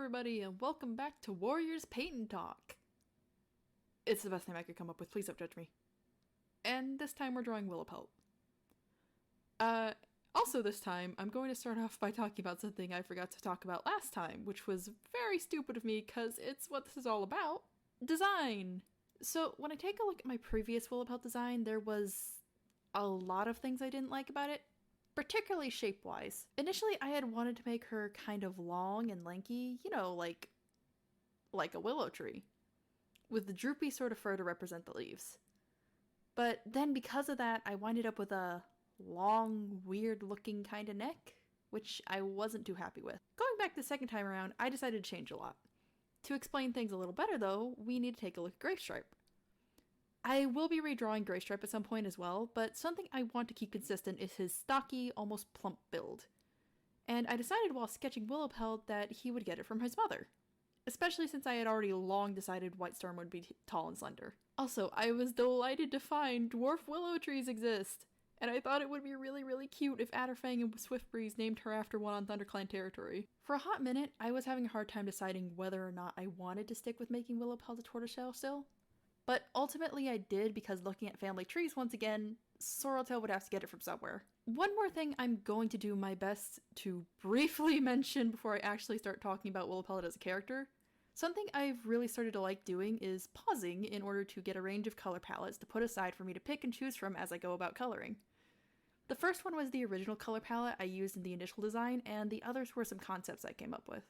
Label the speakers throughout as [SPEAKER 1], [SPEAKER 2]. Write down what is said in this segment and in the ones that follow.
[SPEAKER 1] everybody, and welcome back to Warriors Paint Talk. It's the best name I could come up with, please don't judge me. And this time we're drawing Willowpelt. Also this time, I'm going to start off by talking about something I forgot to talk about last time, which was very stupid of me because it's what this is all about. Design! So when I take a look at my previous Willowpelt design, there was a lot of things I didn't like about it. Particularly shape-wise. Initially, I had wanted to make her kind of long and lanky, you know, like a willow tree, with the droopy sort of fur to represent the leaves. But then because of that, I winded up with a long, weird-looking kind of neck, which I wasn't too happy with. Going back the second time around, I decided to change a lot. To explain things a little better, though, we need to take a look at Graystripe. I will be redrawing Graystripe at some point as well, but something I want to keep consistent is his stocky, almost plump build. And I decided while sketching Willowpelt that he would get it from his mother. Especially since I had already long decided Whitestorm would be tall and slender. Also, I was delighted to find dwarf willow trees exist, and I thought it would be really cute if Adderfang and Swiftbreeze named her after one on ThunderClan territory. For a hot minute, I was having a hard time deciding whether or not I wanted to stick with making Willowpelt a tortoiseshell still. But ultimately I did because looking at family trees once again, Sorreltail would have to get it from somewhere. One more thing I'm going to do my best to briefly mention before I actually start talking about Willowpelt as a character. Something I've really started to like doing is pausing in order to get a range of color palettes to put aside for me to pick and choose from as I go about coloring. The first one was the original color palette I used in the initial design, and the others were some concepts I came up with.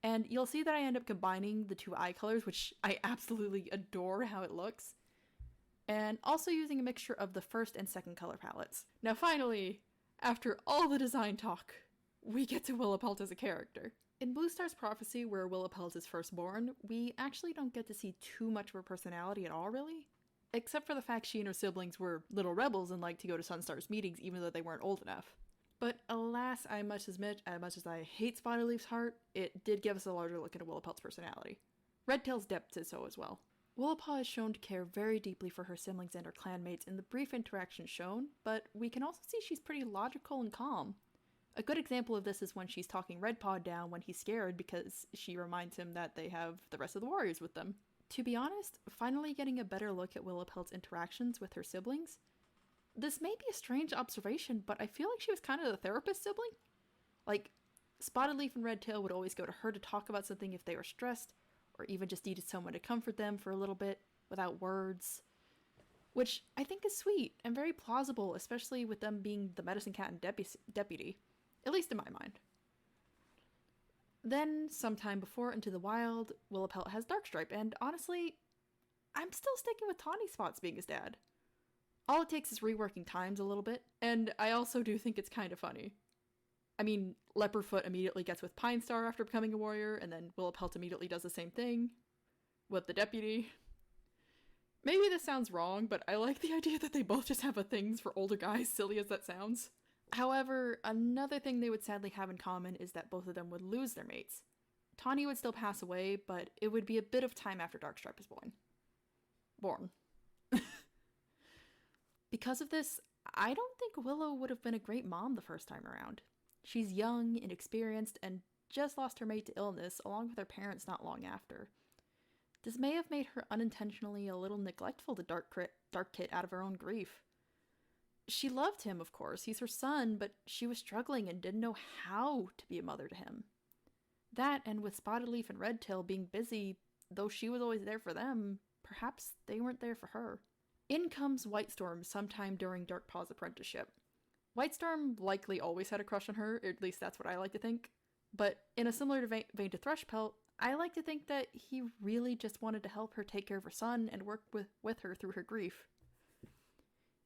[SPEAKER 1] And you'll see that I end up combining the two eye colors, which I absolutely adore how it looks, and also using a mixture of the first and second color palettes. Now finally, after all the design talk, we get to Willowpelt as a character. In Blue Star's Prophecy, where Willowpelt is first born, we actually don't get to see too much of her personality at all, really. Except for the fact she and her siblings were little rebels and liked to go to Sunstar's meetings even though they weren't old enough. But alas, I must admit, as much as I hate Spotted Leaf's heart, it did give us a larger look into Willowpelt's personality. Redtail's depth is so as well. Willowpaw is shown to care very deeply for her siblings and her clanmates in the brief interactions shown, but we can also see she's pretty logical and calm. A good example of this is when she's talking Redpaw down when he's scared because she reminds him that they have the rest of the warriors with them. To be honest, finally getting a better look at Willowpelt's interactions with her siblings, this may be a strange observation, but I feel like she was kind of the therapist sibling. Like, Spotted Leaf and Redtail would always go to her to talk about something if they were stressed, or even just needed someone to comfort them for a little bit, without words. Which I think is sweet, and very plausible, especially with them being the medicine cat and deputy. At least in my mind. Then, sometime before Into the Wild, Willowpelt has Darkstripe, and honestly, I'm still sticking with Tawny Spots being his dad. All it takes is reworking times a little bit, and I also do think it's kind of funny. I mean, Leopardfoot immediately gets with Pine Star after becoming a warrior, and then Willowpelt immediately does the same thing with the deputy. Maybe this sounds wrong, but I like the idea that they both just have a things for older guys, silly as that sounds. However, another thing they would sadly have in common is that both of them would lose their mates. Tawny would still pass away, but it would be a bit of time after Darkstripe is born. Because of this, I don't think Willow would have been a great mom the first time around. She's young, inexperienced, and just lost her mate to illness, along with her parents not long after. This may have made her unintentionally a little neglectful to Dark Kit out of her own grief. She loved him, of course, he's her son, but she was struggling and didn't know how to be a mother to him. That, and with Spotted Leaf and Redtail being busy, though she was always there for them, perhaps they weren't there for her. In comes Whitestorm sometime during Darkpaw's apprenticeship. Whitestorm likely always had a crush on her, or at least that's what I like to think. But in a similar vein to Thrushpelt, I like to think that he really just wanted to help her take care of her son and work with her through her grief.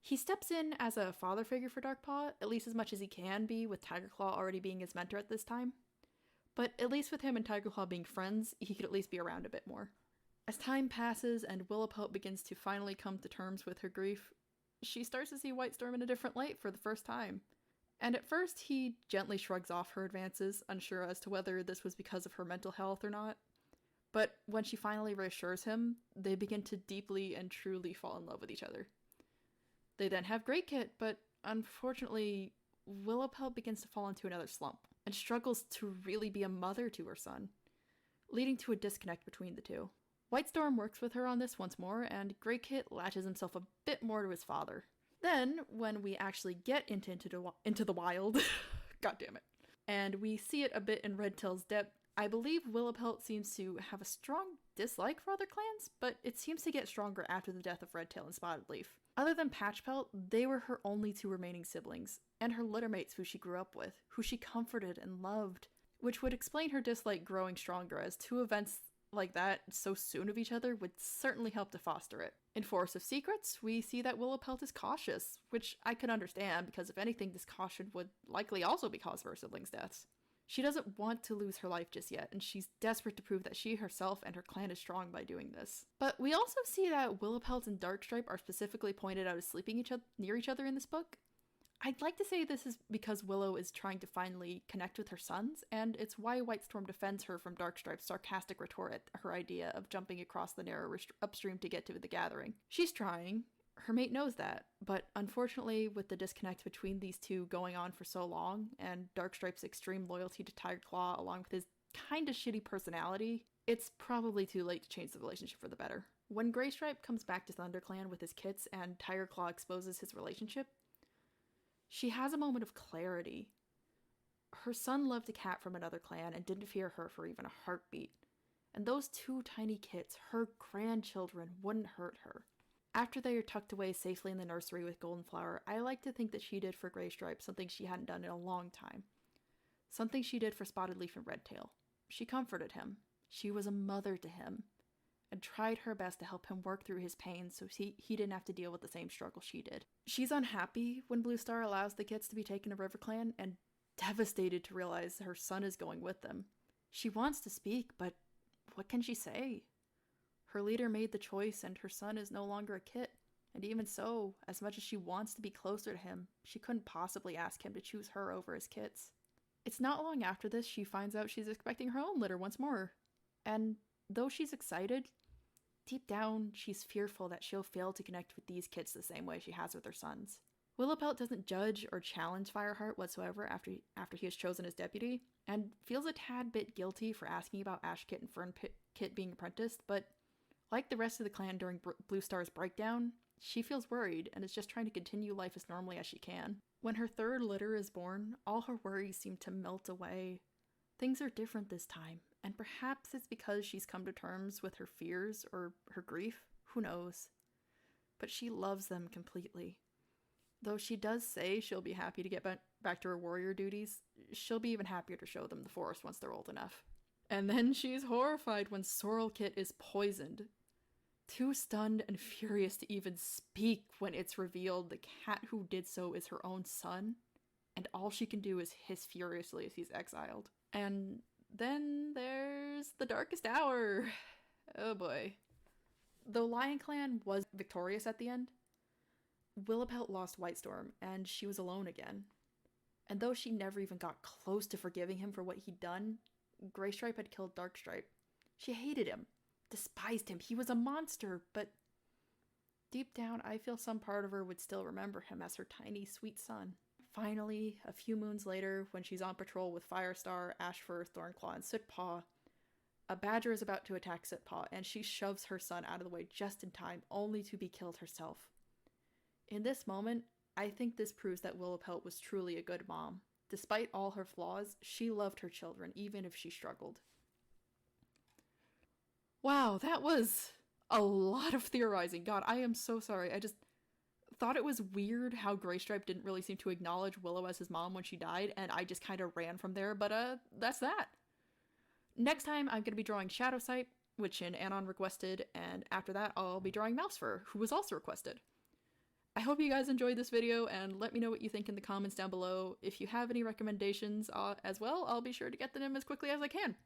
[SPEAKER 1] He steps in as a father figure for Darkpaw, at least as much as he can be, with Tigerclaw already being his mentor at this time. But at least with him and Tigerclaw being friends, he could at least be around a bit more. As time passes and Willowpelt begins to finally come to terms with her grief, she starts to see Whitestorm in a different light for the first time. And at first, he gently shrugs off her advances, unsure as to whether this was because of her mental health or not. But when she finally reassures him, they begin to deeply and truly fall in love with each other. They then have Great Kit, but unfortunately, Willowpelt begins to fall into another slump, and struggles to really be a mother to her son. leading to a disconnect between the two. Whitestorm works with her on this once more, and Grey Kit latches himself a bit more to his father. Then, when we actually get into the wild, god damn it, and we see it a bit in Redtail's depth, I believe Willowpelt seems to have a strong dislike for other clans, but it seems to get stronger after the death of Redtail and Spotted Leaf. Other than Patchpelt, they were her only two remaining siblings, and her littermates who she grew up with, who she comforted and loved, which would explain her dislike growing stronger, as two events like that so soon of each other would certainly help to foster it. In Forest of Secrets, we see that Willowpelt is cautious, which I could understand because if anything, this caution would likely also be cause for her siblings' deaths. She doesn't want to lose her life just yet, and she's desperate to prove that she herself and her clan is strong by doing this. But we also see that Willowpelt and Darkstripe are specifically pointed out as sleeping near each other in this book. I'd like to say this is because Willow is trying to finally connect with her sons, and it's why Whitestorm defends her from Darkstripe's sarcastic retort at her idea of jumping across the narrow upstream to get to the gathering. She's trying. Her mate knows that, but unfortunately, with the disconnect between these two going on for so long, and Darkstripe's extreme loyalty to Tigerclaw along with his kinda shitty personality, it's probably too late to change the relationship for the better. When Greystripe comes back to ThunderClan with his kits and Tigerclaw exposes his relationship, she has a moment of clarity. Her son loved a cat from another clan and didn't fear her for even a heartbeat. And those two tiny kits, her grandchildren, wouldn't hurt her. After they are tucked away safely in the nursery with Goldenflower, I like to think that she did for Greystripe something she hadn't done in a long time. Something she did for Spotted Leaf and Redtail. She comforted him. She was a mother to him. And tried her best to help him work through his pain so he didn't have to deal with the same struggle she did. She's unhappy when Bluestar allows the kits to be taken to RiverClan and devastated to realize her son is going with them. She wants to speak, but what can she say? Her leader made the choice and her son is no longer a kit. And even so, as much as she wants to be closer to him, she couldn't possibly ask him to choose her over his kits. It's not long after this she finds out she's expecting her own litter once more. And though she's excited, deep down, she's fearful that she'll fail to connect with these kits the same way she has with her sons. Willowpelt doesn't judge or challenge Fireheart whatsoever after he is chosen as deputy, and feels a tad bit guilty for asking about Ashkit and Fernkit being apprenticed, but like the rest of the clan during Bluestar's breakdown, she feels worried and is just trying to continue life as normally as she can. When her third litter is born, all her worries seem to melt away. Things are different this time, and perhaps it's because she's come to terms with her fears or her grief, who knows. But she loves them completely. Though she does say she'll be happy to get back to her warrior duties, she'll be even happier to show them the forest once they're old enough. And then she's horrified when Sorrelkit is poisoned. Too stunned and furious to even speak when it's revealed the cat who did so is her own son, and all she can do is hiss furiously as he's exiled. And then there's the darkest hour. Oh boy. Though Lion Clan was victorious at the end, Willowpelt lost Whitestorm, and she was alone again. And though she never even got close to forgiving him for what he'd done, Greystripe had killed Darkstripe. She hated him, despised him, he was a monster, but deep down I feel some part of her would still remember him as her tiny, sweet son. Finally, a few moons later, when she's on patrol with Firestar, Ashfur, Thornclaw, and Sootpaw, a badger is about to attack Sootpaw, and she shoves her son out of the way just in time, only to be killed herself. In this moment, I think this proves that Willowpelt was truly a good mom. Despite all her flaws, she loved her children, even if she struggled. Wow, that was a lot of theorizing. God, I am so sorry. I just thought it was weird how Greystripe didn't really seem to acknowledge Willow as his mom when she died, and I just kind of ran from there, but that's that. Next time, I'm going to be drawing Shadowsight, which Anon requested, and after that, I'll be drawing Mousefur, who was also requested. I hope you guys enjoyed this video, and let me know what you think in the comments down below. If you have any recommendations as well, I'll be sure to get them as quickly as I can.